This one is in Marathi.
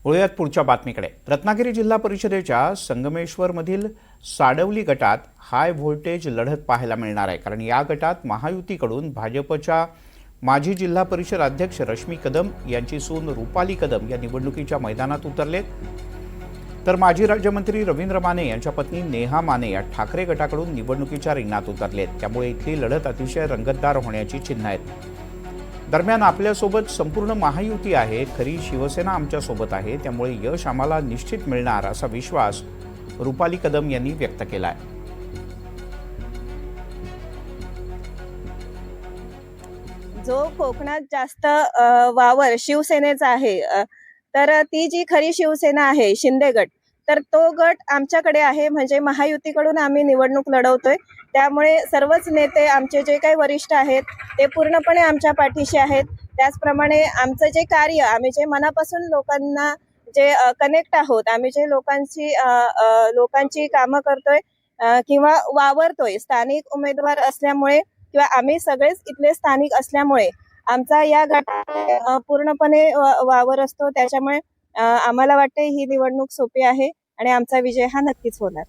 वळूयात पुढच्या बातमीकडे। रत्नागिरी जिल्हा परिषदेच्या संगमेश्वरमधील साडवली गटात हाय व्होल्टेज लढत पाहायला मिळणार आहे, कारण या गटात महायुतीकडून भाजपच्या माजी जिल्हा परिषद अध्यक्ष रश्मी कदम यांची सून रुपाली कदम या निवडणुकीच्या मैदानात उतरलेत, तर माजी राज्यमंत्री रवींद्र माने यांच्या पत्नी नेहा माने या ठाकरे गटाकडून निवडणुकीच्या रिंगणात उतरलेत। त्यामुळे इथली लढत अतिशय रंगतदार होण्याची चिन्ह आहेत। दरम्यान आपल्यासोबत संपूर्ण महायुती आहे, खरी शिवसेना आमच्यासोबत आहे, त्यामुळे यश आम्हाला निश्चित मिळणार असा विश्वास रुपाली कदम यांनी व्यक्त केला आहे। जो कोकणात जास्त वावर शिवसेनेचा आहे, तर ती जी खरी शिवसेना आहे शिंदे गट, तर तो गट आमच्याकडे आहे। म्हणजे महायुतीकडून आम्ही निवडणूक लढवतोय, त्यामुळे सर्वच नेते आमचे जे काही वरिष्ठ आहेत ते पूर्णपणे आमच्या पाठीशी आहेत। त्याचप्रमाणे आमचं जे कार्य, आम्ही जे मनापासून लोकांना जे कनेक्ट आहोत, आम्ही जे लोकांची कामं करतोय किंवा वावरतोय, स्थानिक उमेदवार असल्यामुळे किंवा आम्ही सगळेच इथले स्थानिक असल्यामुळे आमचा या गटात पूर्णपणे वावर असतो। त्याच्यामुळे आम्हाला वाटते ही निवडणूक सोपी आहे आणि आमचा विजय हा नक्कीच होणार।